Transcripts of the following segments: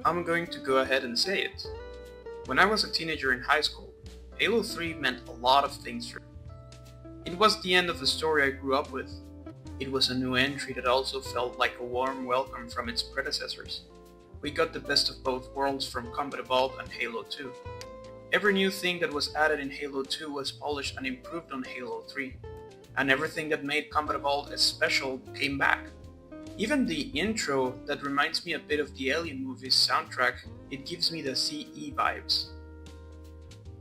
I'm going to go ahead and say it. When I was a teenager in high school, Halo 3 meant a lot of things for me. It was the end of the story I grew up with. It was a new entry that also felt like a warm welcome from its predecessors. We got the best of both worlds from Combat Evolved and Halo 2. Every new thing that was added in Halo 2 was polished and improved on Halo 3, and everything that made Combat Evolved as special came back. Even the intro that reminds me a bit of the Alien movies soundtrack, it gives me the CE vibes.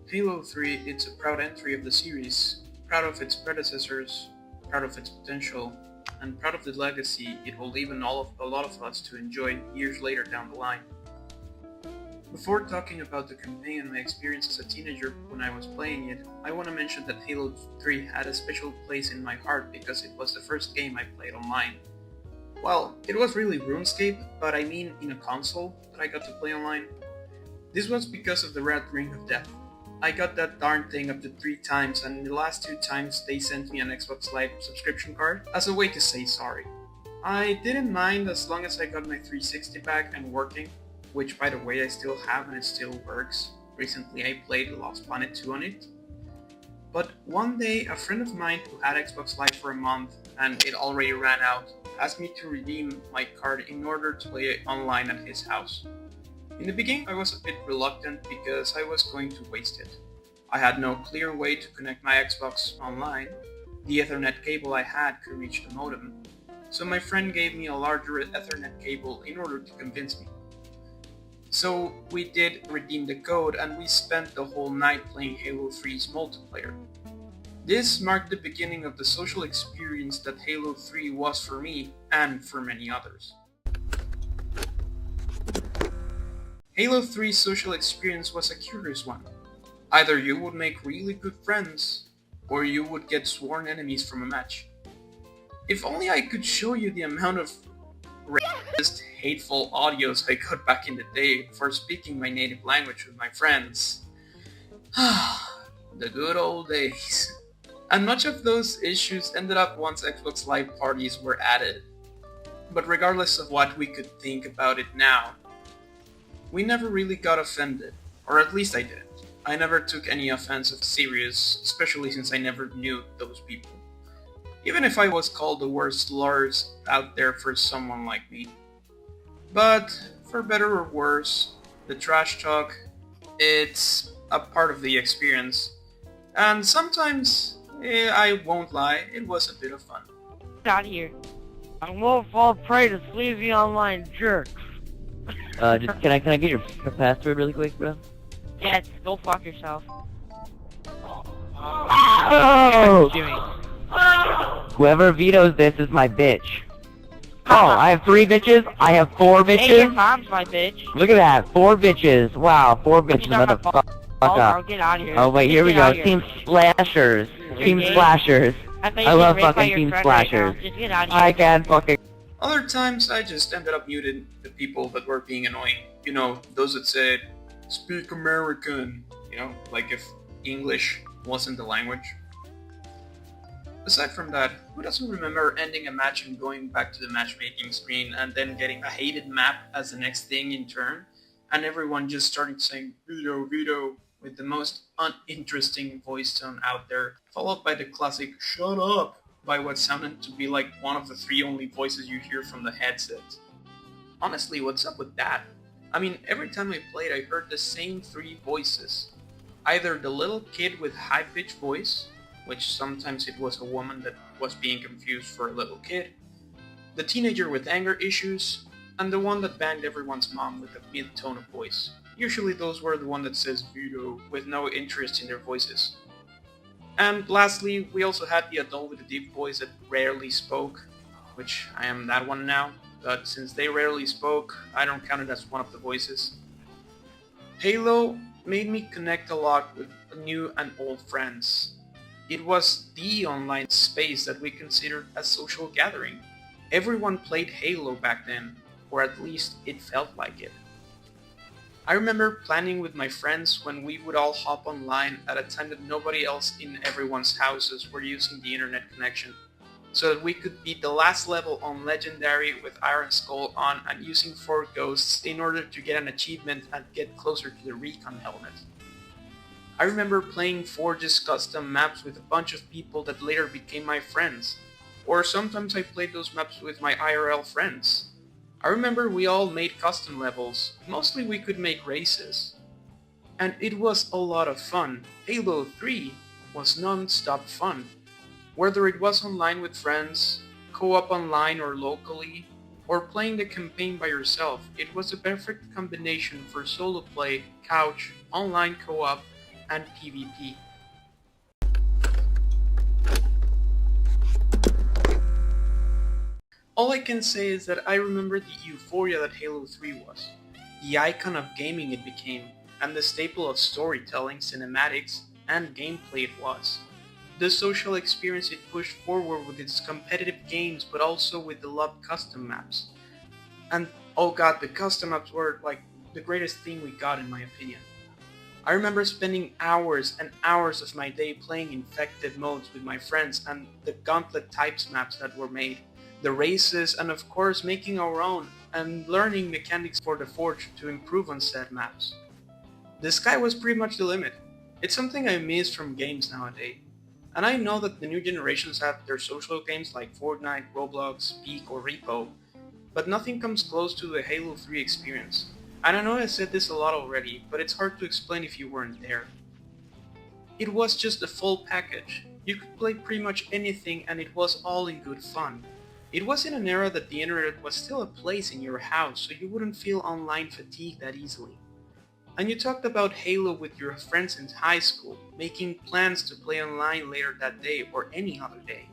Halo 3, it's a proud entry of the series, proud of its predecessors, proud of its potential, and proud of the legacy it will leave in a lot of us to enjoy years later down the line. Before talking about the campaign and my experience as a teenager when I was playing it, I want to mention that Halo 3 had a special place in my heart because it was the first game I played online. Well, it was really RuneScape, but I mean in a console that I got to play online. This was because of the Red Ring of Death. I got that darn thing up to 3 times, and the last 2 times they sent me an Xbox Live subscription card as a way to say sorry. I didn't mind as long as I got my 360 back and working, which by the way I still have and it still works. Recently I played Lost Planet 2 on it. But one day a friend of mine who had Xbox Live for a month and it already ran out asked me to redeem my card in order to play it online at his house. In the beginning I was a bit reluctant because I was going to waste it. I had no clear way to connect my Xbox online. The Ethernet cable I had could reach the modem, so my friend gave me a larger Ethernet cable in order to convince me. So we did redeem the code and we spent the whole night playing Halo 3's multiplayer. This marked the beginning of the social experience that Halo 3 was for me and for many others. Halo 3's social experience was a curious one. Either you would make really good friends, or you would get sworn enemies from a match. If only I could show you the amount of racist, hateful audios I got back in the day for speaking my native language with my friends. The good old days. And much of those issues ended up once Xbox Live parties were added. But regardless of what we could think about it now, we never really got offended, or at least I didn't. I never took any offensive serious, especially since I never knew those people. Even if I was called the worst slurs out there for someone like me. But, for better or worse, the trash talk, it's a part of the experience. And sometimes, I won't lie, it was a bit of fun. Get out of here. I won't fall prey to sleazy online jerks. Can I get your password really quick, bro? Yes, go fuck yourself. Oh! Whoever vetoes this is my bitch. Oh, I have 3 bitches? I have 4 bitches? Hey, your mom's my bitch. Look at that, 4 bitches. Wow, 4 bitches, motherfucker. Get out of here. Oh wait, here we go. Team Splashers. Team Splashers. I love fucking Team Splashers. Just get out of here. I can fucking... Other times I just ended up muting the people that were being annoying. You know, those that said, speak American. You know, like if English wasn't the language. Aside from that, who doesn't remember ending a match and going back to the matchmaking screen and then getting a hated map as the next thing in turn, and everyone just started saying veto, veto, with the most uninteresting voice tone out there, followed by the classic shut up by what sounded to be like one of the 3 only voices you hear from the headset. Honestly, what's up with that? I mean, every time I played I heard the same 3 voices. Either the little kid with high-pitched voice, which sometimes it was a woman that was being confused for a little kid, the teenager with anger issues, and the one that banged everyone's mom with a mid-tone of voice. Usually those were the one that says veto with no interest in their voices. And lastly, we also had the adult with a deep voice that rarely spoke, which I am that one now, but since they rarely spoke, I don't count it as one of the voices. Halo made me connect a lot with new and old friends. It was the online space that we considered a social gathering. Everyone played Halo back then, or at least it felt like it. I remember planning with my friends when we would all hop online at a time that nobody else in everyone's houses were using the internet connection. so that we could beat the last level on Legendary with Iron Skull on and using 4 ghosts in order to get an achievement and get closer to the recon helmet. I remember playing Forge's custom maps with a bunch of people that later became my friends, or sometimes I played those maps with my IRL friends. I remember we all made custom levels, mostly we could make races. And it was a lot of fun. Halo 3 was non-stop fun. Whether it was online with friends, co-op online or locally, or playing the campaign by yourself, it was a perfect combination for solo play, couch, online co-op, and PvP. All I can say is that I remember the euphoria that Halo 3 was, the icon of gaming it became, and the staple of storytelling, cinematics, and gameplay it was. The social experience it pushed forward with its competitive games, but also with the loved custom maps. And oh god, the custom maps were like the greatest thing we got in my opinion. I remember spending hours and hours of my day playing infected modes with my friends and the gauntlet types maps that were made, the races, and of course making our own and learning mechanics for the Forge to improve on said maps. The sky was pretty much the limit. It's something I miss from games nowadays. And I know that the new generations have their social games like Fortnite, Roblox, Peak, or Repo, but nothing comes close to the Halo 3 experience. And I know I said this a lot already, but it's hard to explain if you weren't there. It was just a full package. You could play pretty much anything and it was all in good fun. It was in an era that the internet was still a place in your house, so you wouldn't feel online fatigue that easily. And you talked about Halo with your friends in high school, making plans to play online later that day or any other day.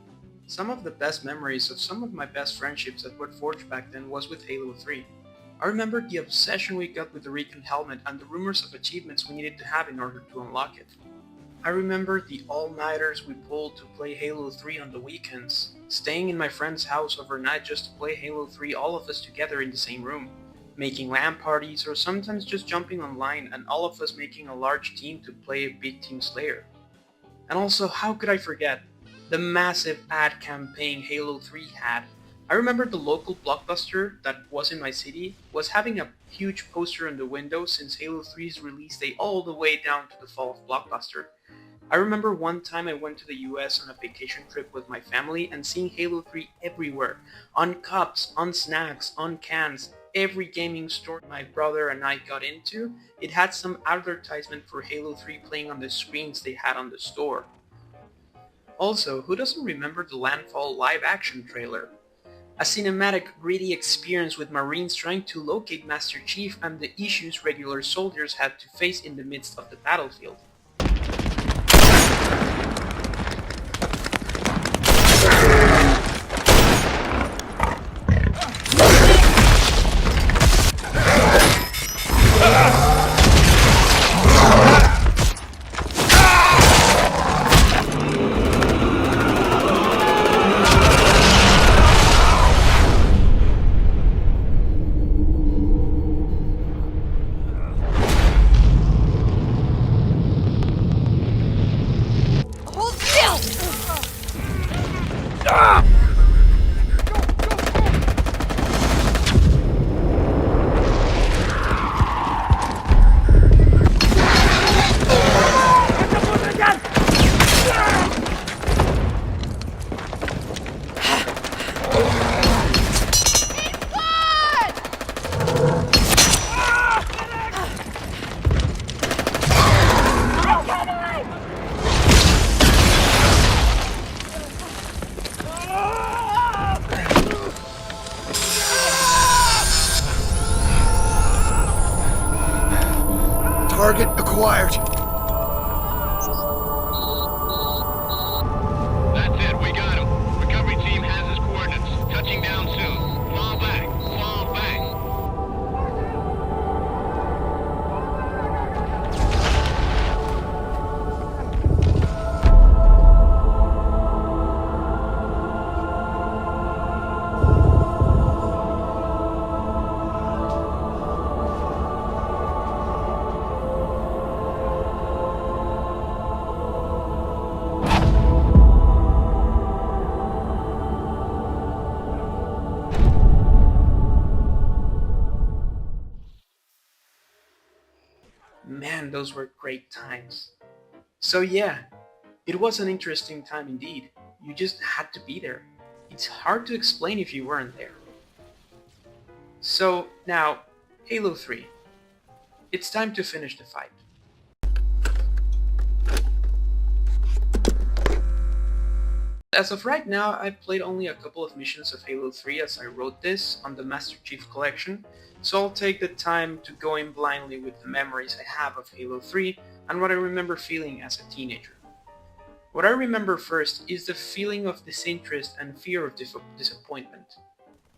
Some of the best memories of some of my best friendships that were forged back then was with Halo 3. I remember the obsession we got with the recon helmet and the rumors of achievements we needed to have in order to unlock it. I remember the all-nighters we pulled to play Halo 3 on the weekends, staying in my friend's house overnight just to play Halo 3 all of us together in the same room, making LAN parties or sometimes just jumping online and all of us making a large team to play a big team Slayer. And also, how could I forget the massive ad campaign Halo 3 had. I remember the local Blockbuster that was in my city was having a huge poster on the window since Halo 3's release day all the way down to the fall of Blockbuster. I remember one time I went to the US on a vacation trip with my family and seeing Halo 3 everywhere, on cups, on snacks, on cans. Every gaming store my brother and I got into, it had some advertisement for Halo 3 playing on the screens they had on the store. Also, who doesn't remember the Landfall live-action trailer? A cinematic, gritty experience with Marines trying to locate Master Chief and the issues regular soldiers had to face in the midst of the battlefield. Target acquired. That's it, we got him. Recovery team has his coordinates. Touching down soon. Fall back, fall back. Man, those were great times. So yeah, it was an interesting time indeed. You just had to be there. It's hard to explain if you weren't there. So now, Halo 3. It's time to finish the fight. As of right now, I've played only a couple of missions of Halo 3 as I wrote this on the Master Chief Collection, so I'll take the time to go in blindly with the memories I have of Halo 3 and what I remember feeling as a teenager. What I remember first is the feeling of disinterest and fear of disappointment.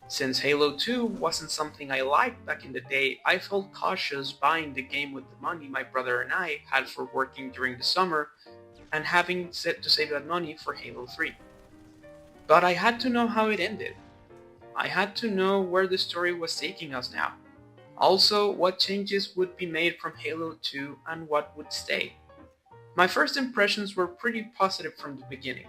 Since Halo 2 wasn't something I liked back in the day, I felt cautious buying the game with the money my brother and I had for working during the summer and having to save that money for Halo 3. But I had to know how it ended. I had to know where the story was taking us now. Also, what changes would be made from Halo 2 and what would stay. My first impressions were pretty positive from the beginning.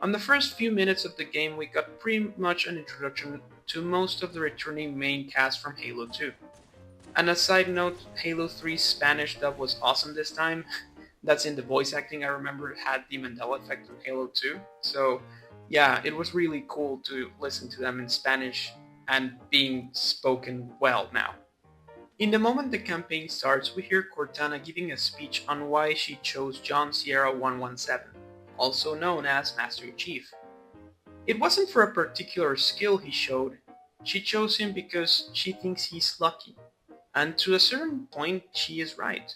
On the first few minutes of the game, we got pretty much an introduction to most of the returning main cast from Halo 2. And a side note, Halo 3's Spanish dub was awesome this time. That's in the voice acting. I remember it had the Mandela effect on Halo 2. So yeah, it was really cool to listen to them in Spanish and being spoken well now. In the moment the campaign starts, we hear Cortana giving a speech on why she chose John Sierra 117, also known as Master Chief. It wasn't for a particular skill he showed. She chose him because she thinks he's lucky. And to a certain point, she is right.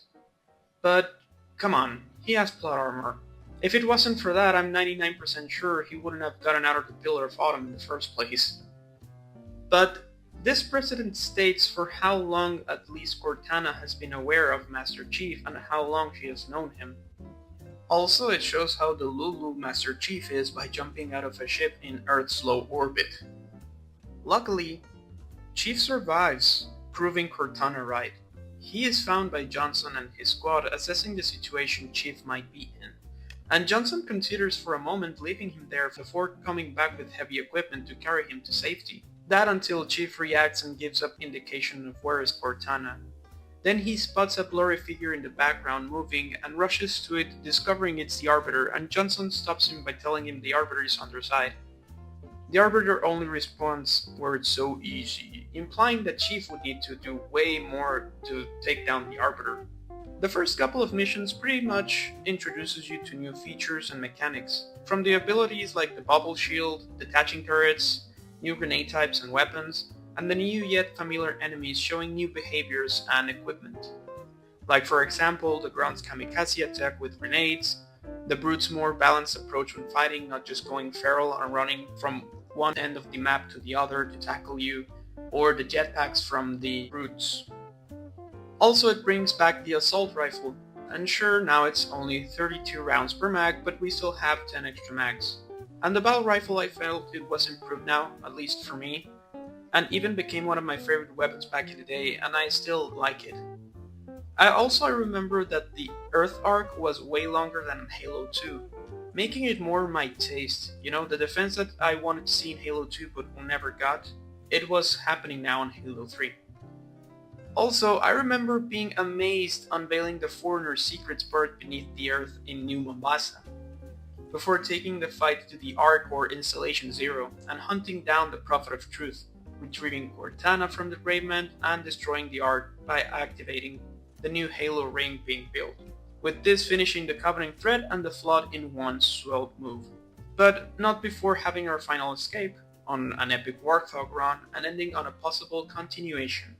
But come on, he has plot armor. If it wasn't for that, I'm 99% sure he wouldn't have gotten out of the Pillar of Autumn in the first place. But this precedent states for how long at least Cortana has been aware of Master Chief and how long she has known him. Also, it shows how delulu Master Chief is by jumping out of a ship in Earth's low orbit. Luckily, Chief survives, proving Cortana right. He is found by Johnson and his squad assessing the situation Chief might be in, and Johnson considers for a moment leaving him there before coming back with heavy equipment to carry him to safety. That until Chief reacts and gives up indication of where is Cortana. Then he spots a blurry figure in the background moving and rushes to it, discovering it's the Arbiter, and Johnson stops him by telling him the Arbiter is on their side. The Arbiter only responds, "Were it so easy," implying that Chief would need to do way more to take down the Arbiter. The first couple of missions pretty much introduces you to new features and mechanics, from the abilities like the bubble shield, detaching turrets, new grenade types and weapons, and the new yet familiar enemies showing new behaviors and equipment. Like for example, the ground's kamikaze attack with grenades, the Brute's more balanced approach when fighting, not just going feral and running from one end of the map to the other to tackle you, or the jetpacks from the Brutes. Also, it brings back the assault rifle, and sure, now it's only 32 rounds per mag, but we still have 10 extra mags. And the battle rifle, I felt it was improved now, at least for me, and even became one of my favorite weapons back in the day, and I still like it. I remember that the Earth arc was way longer than in Halo 2, making it more my taste. You know, the defense that I wanted to see in Halo 2 but never got, it was happening now in Halo 3. Also, I remember being amazed unveiling the Foreigner's secrets buried beneath the earth in New Mombasa, before taking the fight to the Ark or Installation Zero and hunting down the Prophet of Truth, retrieving Cortana from the Graveman and destroying the Ark by activating the new Halo ring being built, with this finishing the Covenant threat and the Flood in one swell move. But not before having our final escape on an epic Warthog run and ending on a possible continuation.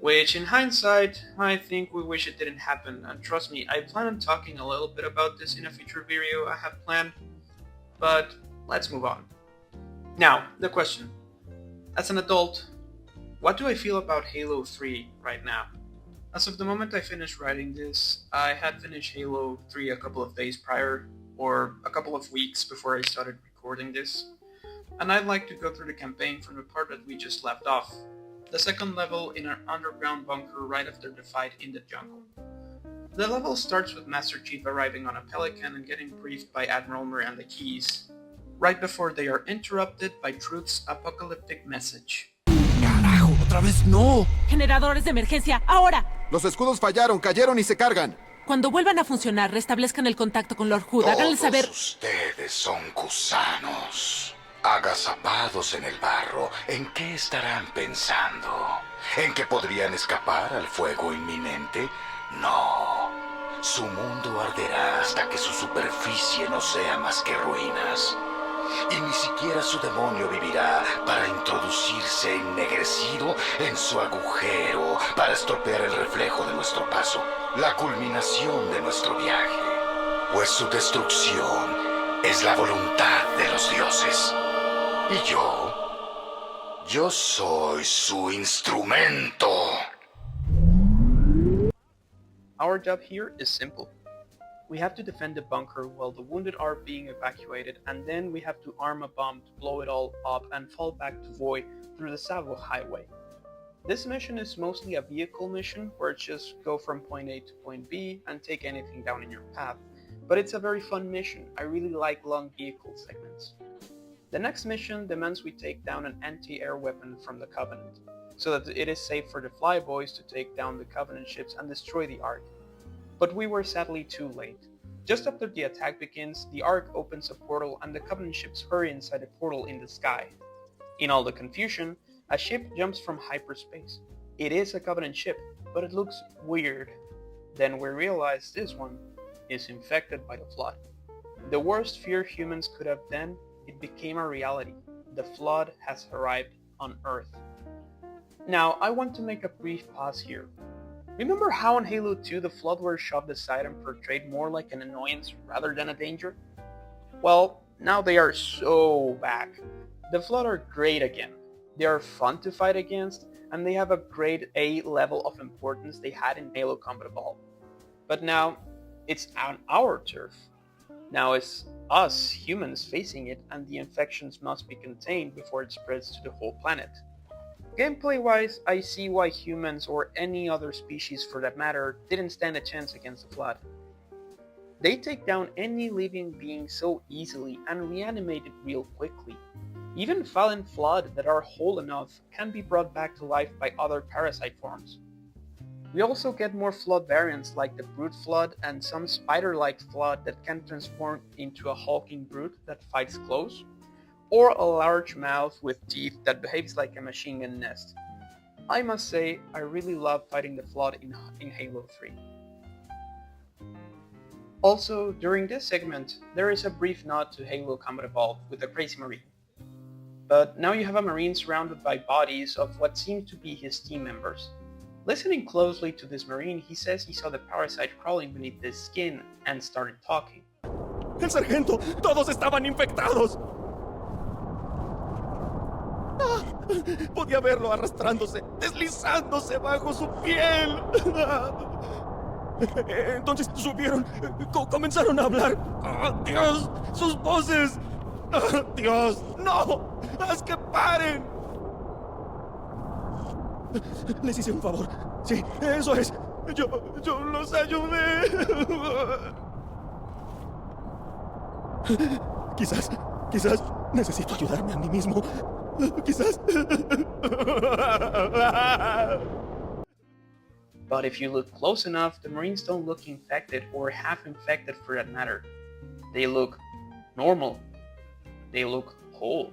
Which in hindsight, I think we wish it didn't happen, and trust me, I plan on talking a little bit about this in a future video I have planned, but let's move on. Now, the question. As an adult, what do I feel about Halo 3 right now? As of the moment I finished writing this, I had finished Halo 3 a couple of days prior, or a couple of weeks before I started recording this, and I'd like to go through the campaign from the part that we just left off. The second level in an underground bunker right after the fight in the jungle. The level starts with Master Chief arriving on a Pelican and getting briefed by Admiral Miranda Keyes, right before they are interrupted by Truth's apocalyptic message. ¡Carajo! ¡Otra vez no! Generadores de emergencia, ahora. Los escudos fallaron, cayeron y se cargan. Cuando vuelvan a funcionar, restablezcan el contacto con Lord Hood. Háganle saber... Ustedes son gusanos, agazapados en el barro. ¿En qué estarán pensando? ¿En que podrían escapar al fuego inminente? No. Su mundo arderá hasta que su superficie no sea más que ruinas. Y ni siquiera su demonio vivirá para introducirse ennegrecido en su agujero para estropear el reflejo de nuestro paso, la culminación de nuestro viaje. Pues su destrucción es la voluntad de los dioses. Y yo soy su instrumento. Our job here is simple. We have to defend the bunker while the wounded are being evacuated, and then we have to arm a bomb to blow it all up and fall back to Voy through the Savo Highway. This mission is mostly a vehicle mission where you just go from point A to point B and take anything down in your path, but it's a very fun mission. I really like long vehicle segments. The next mission demands we take down an anti-air weapon from the Covenant, so that it is safe for the Flyboys to take down the Covenant ships and destroy the Ark. But we were sadly too late. Just after the attack begins, the Ark opens a portal and the Covenant ships hurry inside the portal in the sky. In all the confusion, a ship jumps from hyperspace. It is a Covenant ship, but it looks weird. Then we realize this one is infected by the Flood. The worst fear humans could have done, it became a reality. The Flood has arrived on Earth. Now, I want to make a brief pause here. Remember how in Halo 2 the Flood were shoved aside and portrayed more like an annoyance rather than a danger? Well, now they are so back. The Flood are great again. They are fun to fight against, and they have a grade A level of importance they had in Halo Combat Evolved. But now, it's on our turf. Now it's us, humans, facing it, and the infections must be contained before it spreads to the whole planet. Gameplay-wise, I see why humans, or any other species for that matter, didn't stand a chance against the Flood. They take down any living being so easily and reanimate it real quickly. Even fallen Flood that are whole enough can be brought back to life by other parasite forms. We also get more Flood variants like the Brute Flood and some spider-like Flood that can transform into a hulking brute that fights close, or a large mouth with teeth that behaves like a machine gun nest. I must say, I really love fighting the Flood in Halo 3. Also, during this segment, there is a brief nod to Halo Combat Evolved with the Crazy Marine. But now you have a Marine surrounded by bodies of what seem to be his team members. Listening closely to this Marine, he says he saw the parasite crawling beneath his skin and started talking. ¡El sargento! ¡Todos estaban infectados! Podía verlo arrastrándose, deslizándose bajo su piel. Entonces subieron, comenzaron a hablar. ¡Oh, Dios! ¡Sus voces! ¡Oh, Dios! ¡No! ¡Haz que paren! Les hice un favor. Sí, eso es. Yo los ayudé. Quizás necesito ayudarme a mí mismo. Quizás. But if you look close enough, the Marines don't look infected or half infected for that matter. They look normal. They look whole.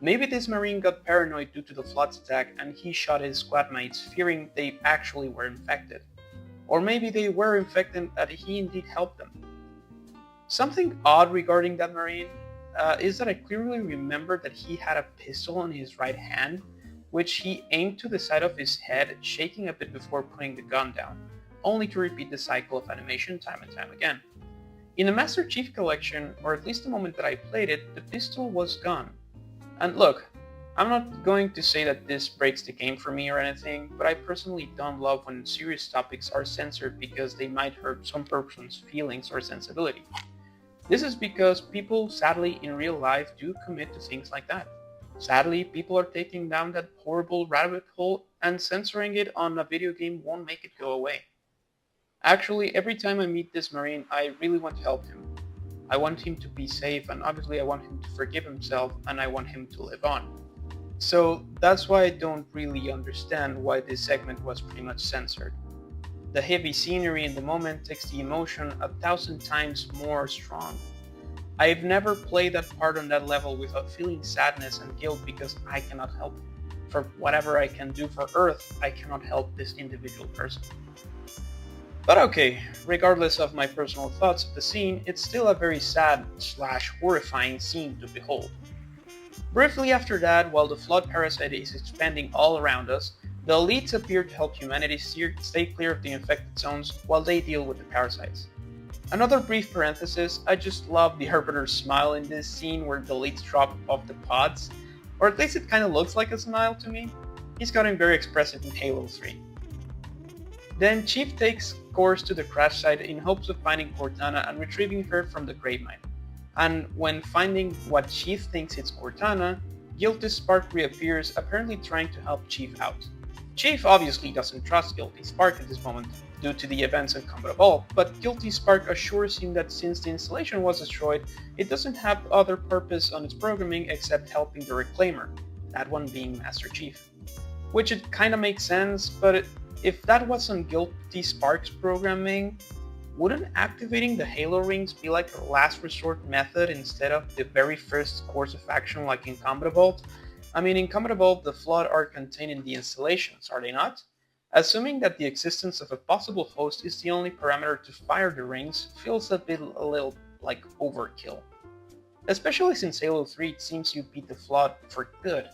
Maybe this Marine got paranoid due to the Flood's attack and he shot his squad mates fearing they actually were infected. Or maybe they were infected and he indeed helped them. Something odd regarding that Marine is that I clearly remember that he had a pistol in his right hand, which he aimed to the side of his head, shaking a bit before putting the gun down, only to repeat the cycle of animation time and time again. In the Master Chief Collection, or at least the moment that I played it, the pistol was gone. And look, I'm not going to say that this breaks the game for me or anything, but I personally don't love when serious topics are censored because they might hurt some person's feelings or sensibility. This is because people, sadly, in real life do commit to things like that. Sadly, people are taking down that horrible rabbit hole, and censoring it on a video game won't make it go away. Actually, every time I meet this Marine, I really want to help him. I want him to be safe, and obviously I want him to forgive himself, and I want him to live on. So that's why I don't really understand why this segment was pretty much censored. The heavy scenery in the moment takes the emotion 1,000 times more strong. I've never played that part on that level without feeling sadness and guilt because I cannot help it. For whatever I can do for Earth, I cannot help this individual person. But okay, regardless of my personal thoughts of the scene, it's still a very sad / horrifying scene to behold. Briefly after that, while the flood parasite is expanding all around us, the elites appear to help humanity stay clear of the infected zones while they deal with the parasites. Another brief parenthesis, I just love the Arbiter's smile in this scene where the elites drop off the pods, or at least it kinda looks like a smile to me. He's gotten very expressive in Halo 3. Then Chief takes course to the crash site in hopes of finding Cortana and retrieving her from the gravemine. And when finding what Chief thinks it's Cortana, Guilty Spark reappears, apparently trying to help Chief out. Chief obviously doesn't trust Guilty Spark at this moment due to the events in Combat Evolved, but Guilty Spark assures him that since the installation was destroyed, it doesn't have other purpose on its programming except helping the Reclaimer, that one being Master Chief. Which it kinda makes sense, but if that was on Guilty Spark's programming, wouldn't activating the Halo rings be like a last resort method instead of the very first course of action like in Combat Evolved? I mean, in Combat Evolved, the Flood are contained in the installations, are they not? Assuming that the existence of a possible host is the only parameter to fire the rings feels a little like overkill. Especially since Halo 3 it seems you beat the Flood for good.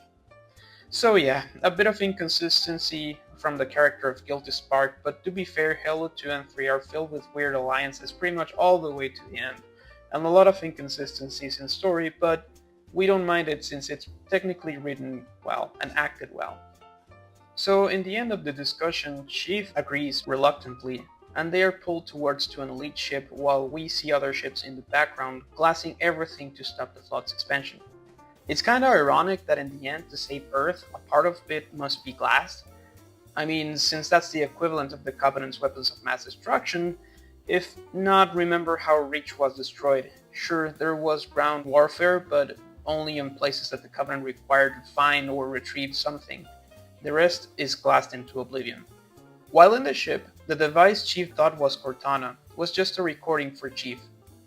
So yeah, a bit of inconsistency from the character of Guilty Spark, but to be fair, Halo 2 and 3 are filled with weird alliances pretty much all the way to the end, and a lot of inconsistencies in story, but we don't mind it since it's technically written well and acted well. So in the end of the discussion, Chief agrees reluctantly, and they are pulled towards to an elite ship while we see other ships in the background glassing everything to stop the Flood's expansion. It's kinda ironic that in the end, to save Earth, a part of it must be glassed. I mean, since that's the equivalent of the Covenant's weapons of mass destruction, if not, remember how Reach was destroyed. Sure, there was ground warfare, but only in places that the Covenant required to find or retrieve something. The rest is glassed into oblivion. While in the ship, the device Chief thought was Cortana was just a recording for Chief,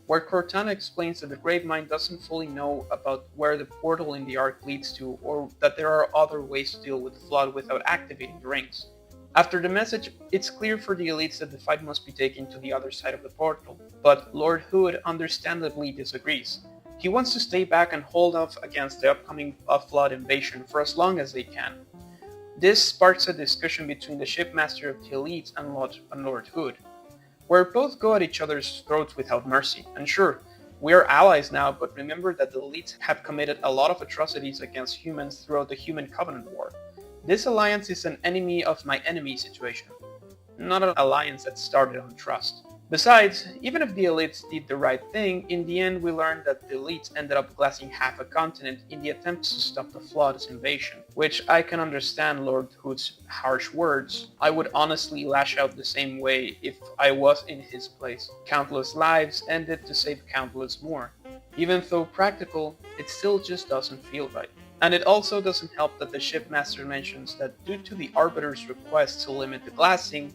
where Cortana explains that the Gravemind doesn't fully know about where the portal in the Ark leads to, or that there are other ways to deal with the Flood without activating the rings. After the message, it's clear for the elites that the fight must be taken to the other side of the portal, but Lord Hood understandably disagrees. He wants to stay back and hold off against the upcoming Flood invasion for as long as they can. This sparks a discussion between the shipmaster of the elites and Lord Hood, where both go at each other's throats without mercy. And sure, we are allies now, but remember that the elites have committed a lot of atrocities against humans throughout the Human Covenant War. This alliance is an enemy of my enemy situation, not an alliance that started on trust. Besides, even if the elites did the right thing, in the end we learned that the elites ended up glassing half a continent in the attempt to stop the Flood's invasion, which I can understand Lord Hood's harsh words. I would honestly lash out the same way if I was in his place. Countless lives ended to save countless more. Even though practical, it still just doesn't feel right. And it also doesn't help that the shipmaster mentions that due to the Arbiter's request to limit the glassing,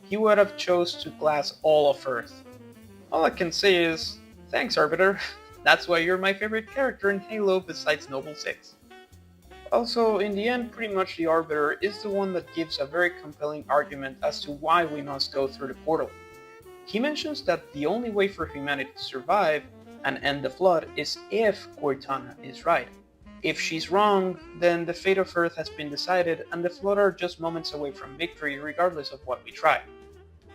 he would have chose to glass all of Earth. All I can say is, thanks Arbiter, that's why you're my favorite character in Halo besides Noble 6. Also, in the end, pretty much the Arbiter is the one that gives a very compelling argument as to why we must go through the portal. He mentions that the only way for humanity to survive and end the Flood is if Cortana is right. If she's wrong, then the fate of Earth has been decided and the Flood are just moments away from victory regardless of what we try.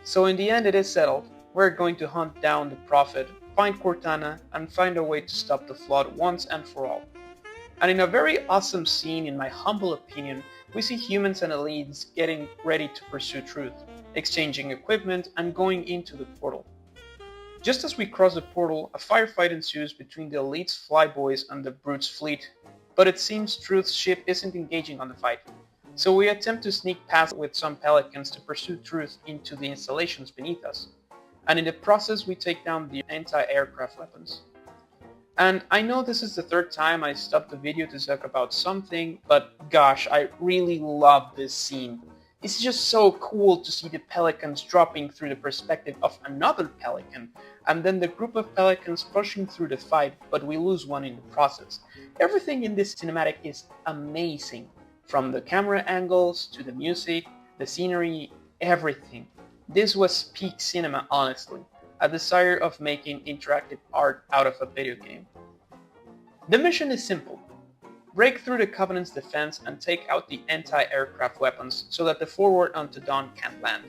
So in the end it is settled, we're going to hunt down the Prophet, find Cortana, and find a way to stop the Flood once and for all. And in a very awesome scene, in my humble opinion, we see humans and elites getting ready to pursue truth, exchanging equipment and going into the portal. Just as we cross the portal, a firefight ensues between the elite's flyboys and the Brute's fleet, but it seems Truth's ship isn't engaging on the fight. So we attempt to sneak past with some Pelicans to pursue Truth into the installations beneath us, and in the process we take down the anti-aircraft weapons. And I know this is the third time I stopped the video to talk about something, but gosh, I really love this scene. It's just so cool to see the pelicans dropping through the perspective of another pelican, and then the group of pelicans pushing through the fight, but we lose one in the process. Everything in this cinematic is amazing, from the camera angles to the music, the scenery, everything. This was peak cinema, honestly, a desire of making interactive art out of a video game. The mission is simple. Break through the Covenant's defense and take out the anti-aircraft weapons so that the forward onto Dawn can't land.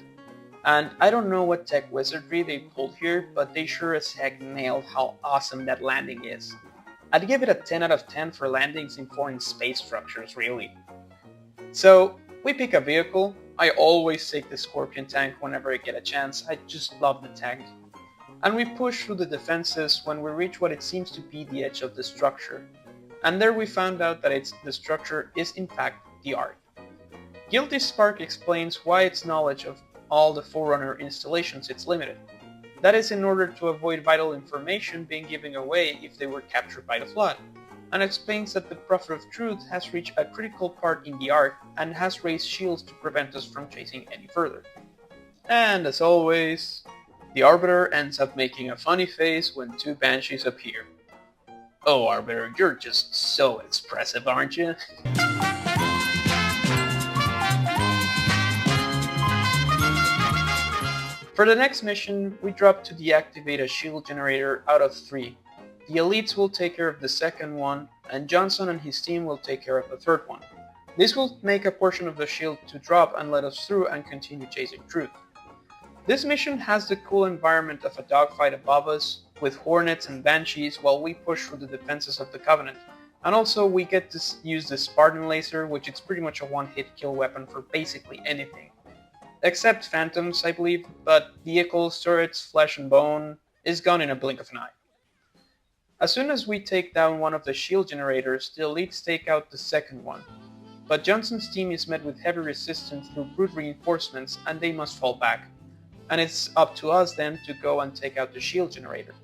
And I don't know what tech wizardry they pulled here, but they sure as heck nailed how awesome that landing is. I'd give it a 10 out of 10 for landings in foreign space structures, really. So, we pick a vehicle. I always take the Scorpion tank whenever I get a chance, I just love the tank. And we push through the defenses when we reach what it seems to be the edge of the structure. And there we found out that the structure is in fact the Ark. Guilty Spark explains why its knowledge of all the Forerunner installations is limited. That is in order to avoid vital information being given away if they were captured by the Flood, and explains that the Prophet of Truth has reached a critical part in the Ark and has raised shields to prevent us from chasing any further. And as always, the Arbiter ends up making a funny face when two Banshees appear. Oh, Arbiter, you're just so expressive, aren't you? For the next mission, we drop to deactivate a shield generator out of 3. The elites will take care of the second one, and Johnson and his team will take care of the third one. This will make a portion of the shield to drop and let us through and continue chasing Truth. This mission has the cool environment of a dogfight above us, with Hornets and Banshees while we push through the defenses of the Covenant. And also we get to use the Spartan Laser, which is pretty much a one-hit kill weapon for basically anything. Except Phantoms, I believe, but vehicles, turrets, flesh and bone is gone in a blink of an eye. As soon as we take down one of the shield generators, the elites take out the second one. But Johnson's team is met with heavy resistance through brute reinforcements and they must fall back. And it's up to us then to go and take out the shield generator.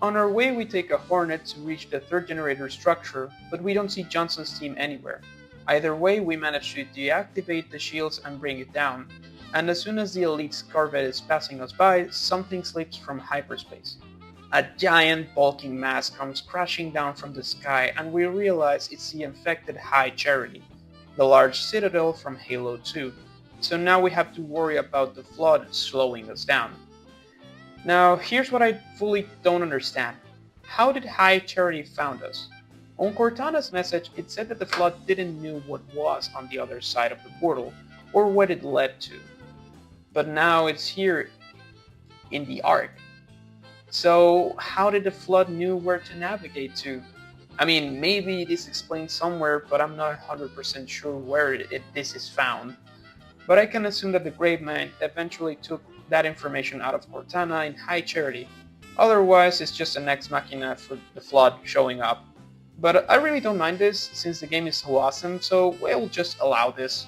On our way we take a Hornet to reach the third generator structure, but we don't see Johnson's team anywhere. Either way we manage to deactivate the shields and bring it down, and as soon as the elite's Corvette is passing us by, something slips from hyperspace. A giant bulking mass comes crashing down from the sky and we realize it's the infected High Charity, the large citadel from Halo 2. So now we have to worry about the Flood slowing us down. Now here's what I fully don't understand. How did High Charity found us? On Cortana's message it said that the Flood didn't know what was on the other side of the portal, or what it led to. But now it's here in the Ark. So how did the Flood knew where to navigate to? I mean, maybe this explains somewhere, but I'm not 100% sure where this is found. But I can assume that the Gravemind eventually took that information out of Cortana in High Charity. Otherwise, it's just an ex machina for the Flood showing up. But I really don't mind this, since the game is so awesome, so we'll just allow this.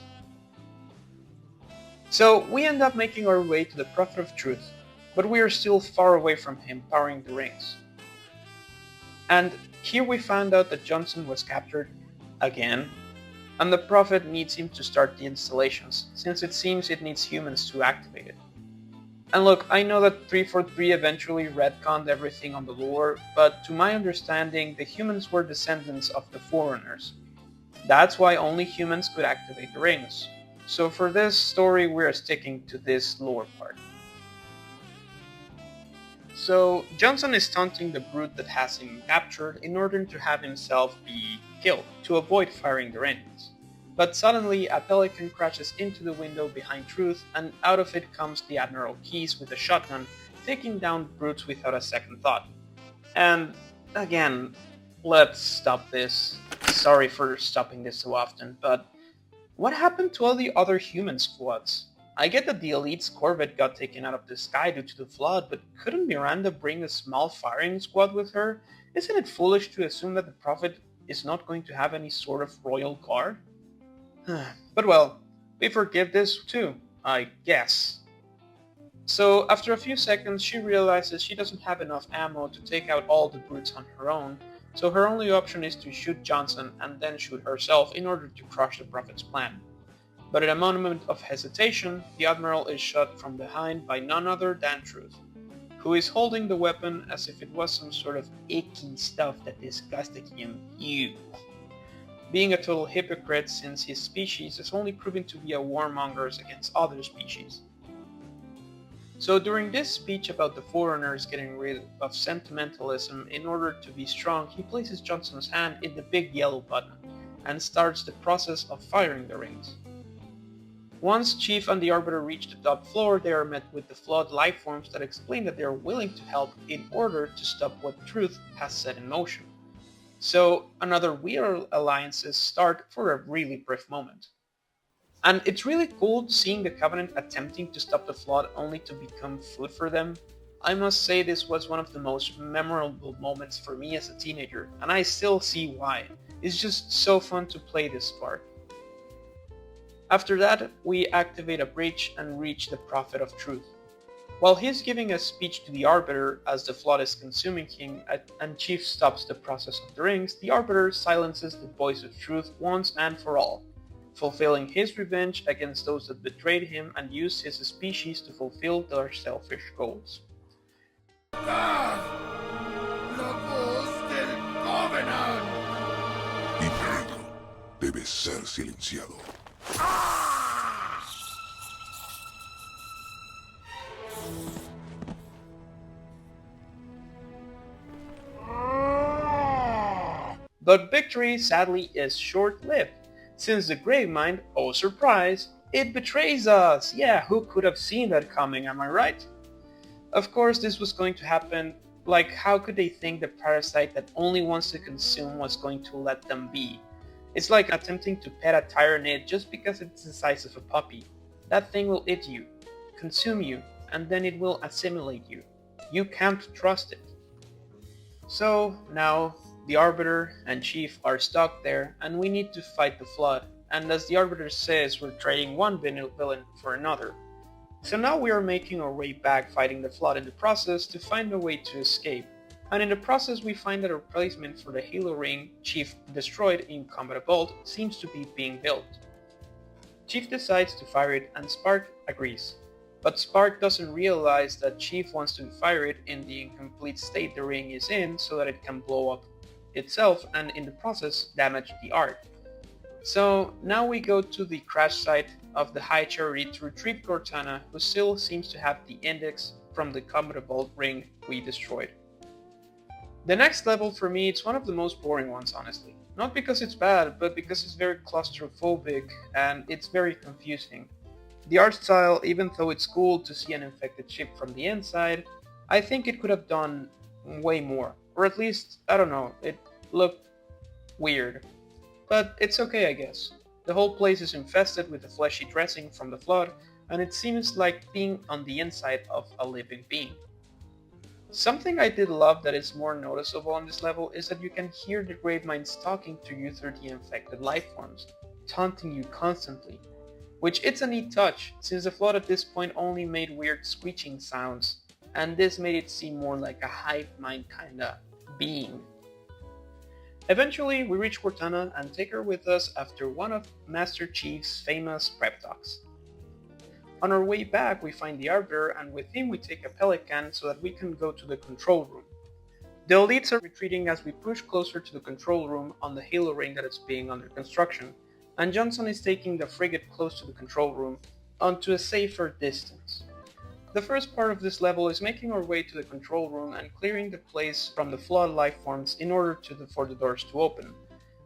So we end up making our way to the Prophet of Truth, but we are still far away from him powering the rings. And here we found out that Johnson was captured again, and the Prophet needs him to start the installations, since it seems it needs humans to activate it. And look, I know that 343 eventually retconned everything on the lore, but to my understanding, the humans were descendants of the Forerunners. That's why only humans could activate the rings. So for this story, we're sticking to this lore part. So Johnson is taunting the brute that has him captured in order to have himself be killed, to avoid firing the rings. But suddenly a pelican crashes into the window behind Truth, and out of it comes the Admiral Keyes with a shotgun, taking down brutes without a second thought. And again, let's stop this. Sorry for stopping this so often, but what happened to all the other human squads? I get that the elite's Corvette got taken out of the sky due to the Flood, but couldn't Miranda bring a small firing squad with her? Isn't it foolish to assume that the Prophet is not going to have any sort of royal guard? But well, we forgive this too, I guess. So after a few seconds, she realizes she doesn't have enough ammo to take out all the brutes on her own, so her only option is to shoot Johnson and then shoot herself in order to crush the Prophet's plan. But in a moment of hesitation, the Admiral is shot from behind by none other than Truth, who is holding the weapon as if it was some sort of icky stuff that disgusted him. Ew. Being a total hypocrite since his species is only proven to be a warmonger against other species. So during this speech about the foreigners getting rid of sentimentalism in order to be strong, he places Johnson's hand in the big yellow button and starts the process of firing the rings. Once Chief and the Arbiter reach the top floor, they are met with the flawed lifeforms that explain that they are willing to help in order to stop what Truth has set in motion. So another weird alliances start for a really brief moment. And it's really cool seeing the Covenant attempting to stop the Flood only to become food for them. I must say this was one of the most memorable moments for me as a teenager, and I still see why. It's just so fun to play this part. After that, we activate a breach and reach the Prophet of Truth. While he's giving a speech to the Arbiter as the Flood is consuming him and Chief stops the process of the rings, the Arbiter silences the voice of Truth once and for all, fulfilling his revenge against those that betrayed him and used his species to fulfill their selfish goals. ¡La voz del Covenant! Mi reino debe ser silenciado. But victory, sadly, is short-lived, since the Gravemind, oh surprise, it betrays us! Yeah, who could have seen that coming, am I right? Of course this was going to happen, like how could they think the parasite that only wants to consume was going to let them be? It's like attempting to pet a tyrannid just because it's the size of a puppy. That thing will eat you, consume you, and then it will assimilate you. You can't trust it. So now, the Arbiter and Chief are stuck there, and we need to fight the Flood, and as the Arbiter says, we're trading one villain for another. So now we are making our way back fighting the Flood in the process to find a way to escape, and in the process we find that a replacement for the Halo Ring Chief destroyed in Combat Bolt seems to be being built. Chief decides to fire it and Spark agrees. But Spark doesn't realize that Chief wants to fire it in the incomplete state the ring is in so that it can blow up itself and in the process damage the art. So now we go to the crash site of the High Charity to retrieve Cortana, who still seems to have the index from the Combat Bolt ring we destroyed. The next level for me, it's one of the most boring ones honestly. Not because it's bad, but because it's very claustrophobic and it's very confusing. The art style, even though it's cool to see an infected ship from the inside, I think it could have done way more. Or at least, I don't know, it looked weird. But it's okay I guess. The whole place is infested with the fleshy dressing from the Flood, and it seems like being on the inside of a living being. Something I did love that is more noticeable on this level is that you can hear the Graveminds talking to you through the infected lifeforms, taunting you constantly. Which it's a neat touch, since the Flood at this point only made weird screeching sounds, and this made it seem more like a hive mind kinda being. Eventually we reach Cortana and take her with us after one of Master Chief's famous prep talks. On our way back we find the Arbiter and with him we take a Pelican so that we can go to the control room. The elites are retreating as we push closer to the control room on the Halo ring that is being under construction, and Johnson is taking the frigate close to the control room onto a safer distance. The first part of this level is making our way to the control room and clearing the place from the flawed lifeforms in order for the doors to open.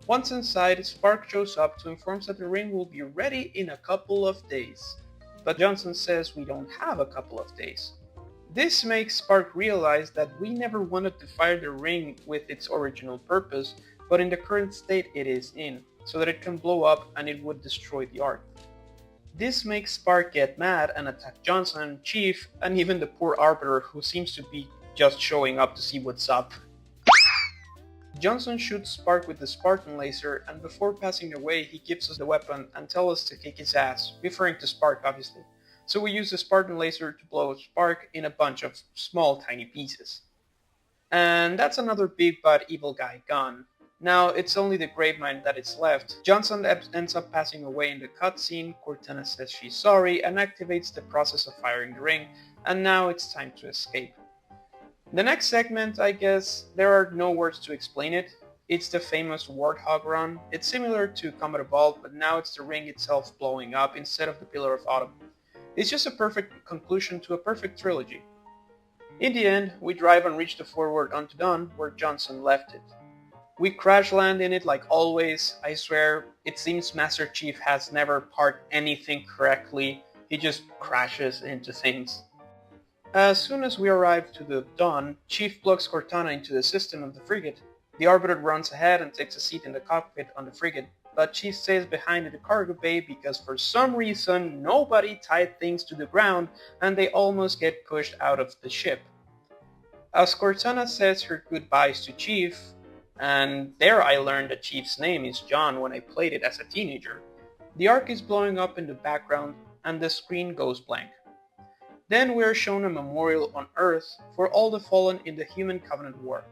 Once inside, Spark shows up to inform us that the ring will be ready in a couple of days. But Johnson says we don't have a couple of days. This makes Spark realize that we never wanted to fire the ring with its original purpose, but in the current state it is in, so that it can blow up and it would destroy the Ark. This makes Spark get mad and attack Johnson, Chief, and even the poor Arbiter who seems to be just showing up to see what's up. Johnson shoots Spark with the Spartan laser, and before passing away he gives us the weapon and tells us to kick his ass, referring to Spark obviously. so we use the Spartan laser to blow a spark in a bunch of small tiny pieces. And that's another big bad evil guy gone. Now it's only the Gravemind that is left. Johnson ends up passing away in the cutscene, Cortana says she's sorry and activates the process of firing the ring, and now it's time to escape. The next segment, I guess, there are no words to explain it. It's the famous Warthog run. It's similar to Combat Evolved, but now it's the ring itself blowing up instead of the Pillar of Autumn. It's just a perfect conclusion to a perfect trilogy. In the end, we drive and reach the forward unto Dawn where Johnson left it. We crash land in it like always. I swear, it seems Master Chief has never parked anything correctly. He just crashes into things. As soon as we arrive to the Dawn, Chief plugs Cortana into the system of the frigate. The Arbiter runs ahead and takes a seat in the cockpit on the frigate, but Chief stays behind in the cargo bay because for some reason nobody tied things to the ground and they almost get pushed out of the ship. As Cortana says her goodbyes to Chief, and there I learned that Chief's name is John when I played it as a teenager, the Ark is blowing up in the background and the screen goes blank. Then we are shown a memorial on Earth for all the fallen in the Human Covenant War.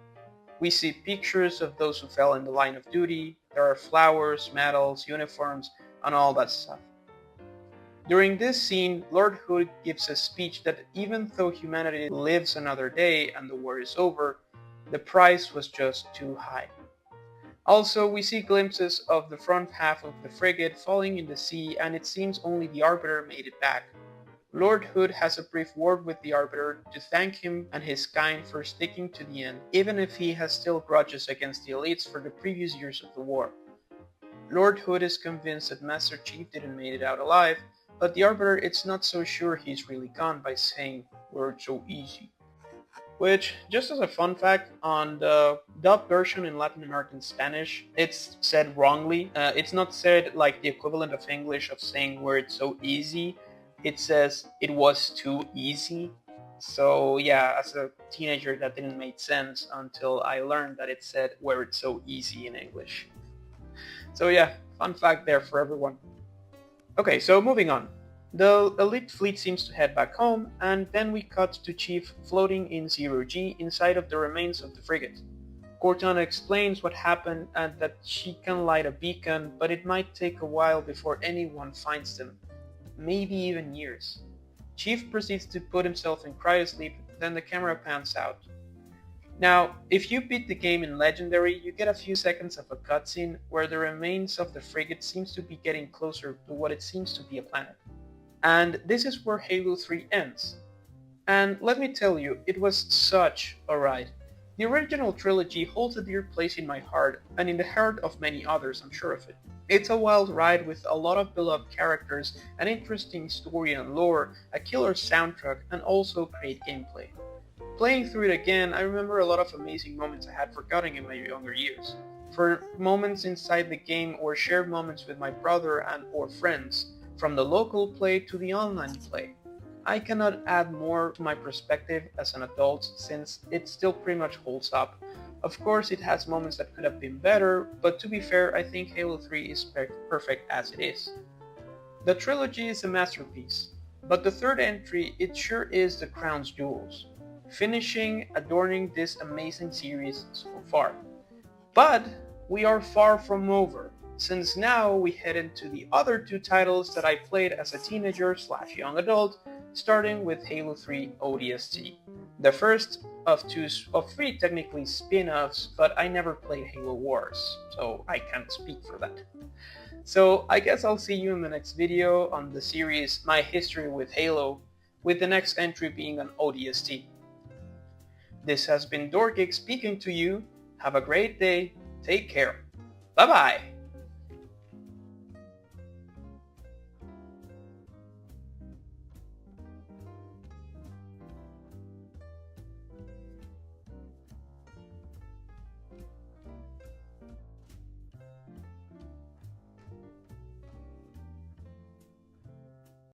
We see pictures of those who fell in the line of duty, there are flowers, medals, uniforms, and all that stuff. During this scene, Lord Hood gives a speech that even though humanity lives another day and the war is over, the price was just too high. Also, we see glimpses of the front half of the frigate falling in the sea, and it seems only the Arbiter made it back. Lord Hood has a brief word with the Arbiter to thank him and his kind for sticking to the end, even if he has still grudges against the elites for the previous years of the war. Lord Hood is convinced that Master Chief didn't make it out alive, but the Arbiter is not so sure he's really gone by saying, "We're so easy." Which, just as a fun fact, on the dubbed version in Latin American Spanish, it's said wrongly. It's not said like the equivalent of English of saying "where it's so easy." It says "it was too easy." So yeah, as a teenager that didn't make sense until I learned that it said "where it's so easy" in English. So yeah, fun fact there for everyone. Okay, so moving on. The elite fleet seems to head back home, and then we cut to Chief floating in 0G inside of the remains of the frigate. Cortana explains what happened and that she can light a beacon, but it might take a while before anyone finds them. Maybe even years. Chief proceeds to put himself in cryosleep, then the camera pans out. Now, if you beat the game in Legendary, you get a few seconds of a cutscene where the remains of the frigate seems to be getting closer to what it seems to be a planet. And this is where Halo 3 ends. And let me tell you, it was such a ride. The original trilogy holds a dear place in my heart, and in the heart of many others, I'm sure of it. It's a wild ride with a lot of beloved characters, an interesting story and lore, a killer soundtrack, and also great gameplay. Playing through it again, I remember a lot of amazing moments I had forgotten in my younger years. For moments inside the game or shared moments with my brother and or friends, from the local play to the online play. I cannot add more to my perspective as an adult since it still pretty much holds up. Of course it has moments that could have been better, but to be fair I think Halo 3 is perfect as it is. The trilogy is a masterpiece, but the third entry it sure is the crown's jewels, finishing adorning this amazing series so far. But we are far from over, since now we head into the other two titles that I played as a teenager / young adult, starting with Halo 3 ODST. The first of three technically spin-offs, but I never played Halo Wars, so I can't speak for that. So I guess I'll see you in the next video on the series My History with Halo, with the next entry being an ODST. This has been Dorkick speaking to you. Have a great day. Take care. Bye bye.